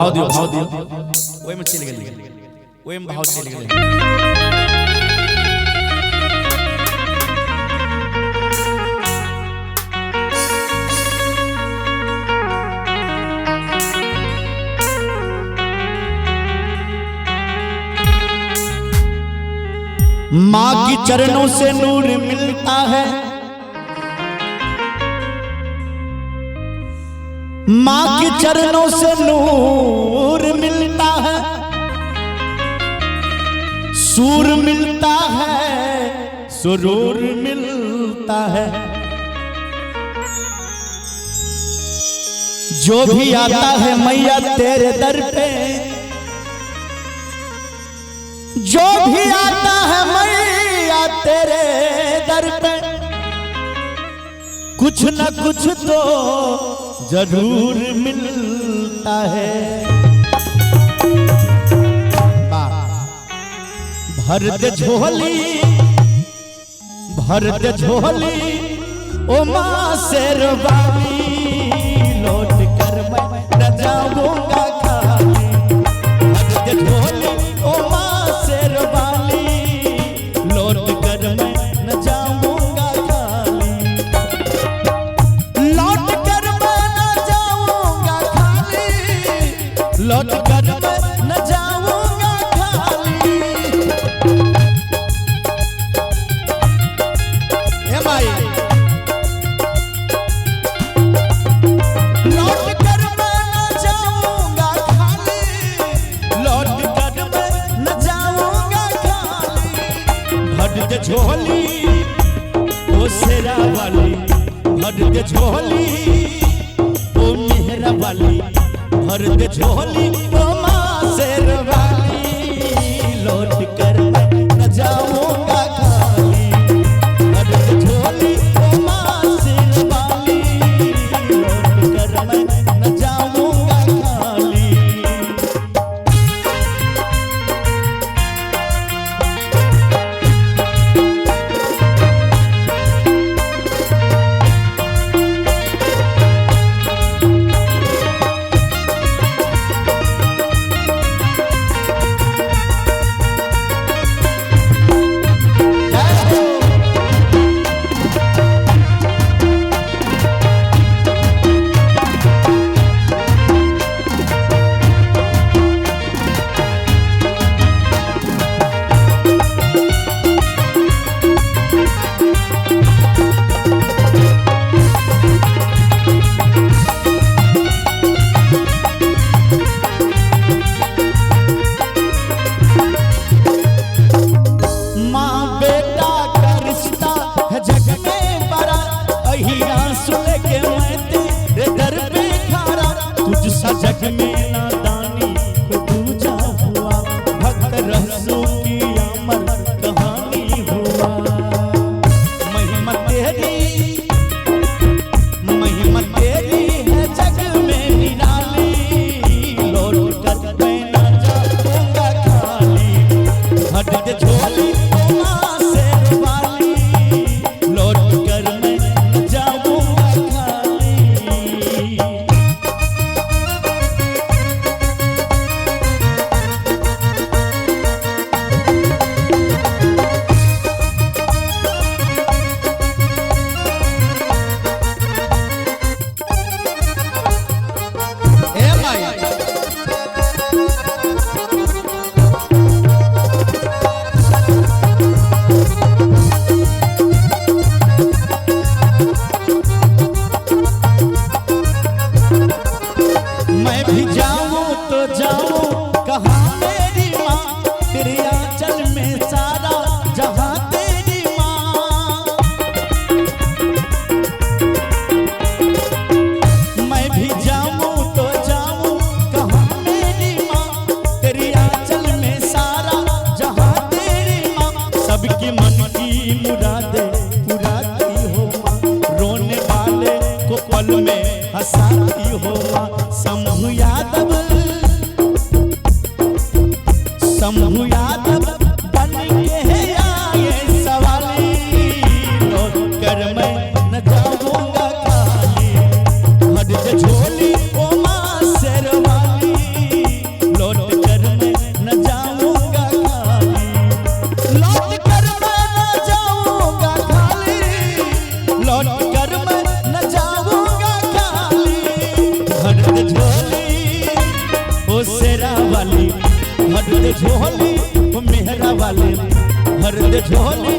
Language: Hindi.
भाव दियो ओए में चल गेल ओए में भाव चल गेल। माँ की चरणों से नूर मिलता है, माँ के चरणों से नूर मिलता है, सूर मिलता है, सुरूर मिलता है। जो भी आता है मैया तेरे दर पे, जो भी आता है मैया तेरे दर पे, कुछ न कुछ तो जरूर मिलता है। भर दे झोली, भर दे झोली ओ माँ शेरवाली, लौट कर मैं न जाऊंगा खाली। भर दे झोली ओ माँ शेरवाली, लौट कर मैं न जाऊंगा खाली। लौट कर मैं न जाऊंगा खाली, लौट कर मैं न जाऊंगा खाली। ए माई लौट कर मैं न जाऊंगा खाली, लौट कर मैं न जाऊंगा खाली। भर दे झोली ओ शेरा वाली, भर दे झोली ओ मेहरा वाली, भर दे झोली ओ माँ शेरवाली, लौट कर मैं न जाऊंगा खाली। भर दे झोली ओ माँ शेरवाली, लौट कर मैं न जाऊंगा खाली। जग में नादानी को दूजा हुआ, भक्त रहसू की अमर कहानी हुआ। महिमा तेरी, महिमा तेरी है जग में निराली, लौट कर मैं न जाऊंगा खाली। भर दे झोली ओ माँ शेरवाली, लौट कर मैं न जाऊंगा खाली। मैं भी जाऊं तो जाऊं कहाँ मेरी माँ, तेरे आंचल में सारा जहां तेरी माँ। मैं भी जाऊं तो जाऊं कहाँ मेरी माँ, तेरे आंचल में सारा जहां तेरी माँ। सबकी मन की मुरादे पुराती हो माँ, रोने वाले को पल में हंसाती हो माँ। शंभू यादव, शंभू यादव दे झोली वो मेहरा वाले, भर दे झोली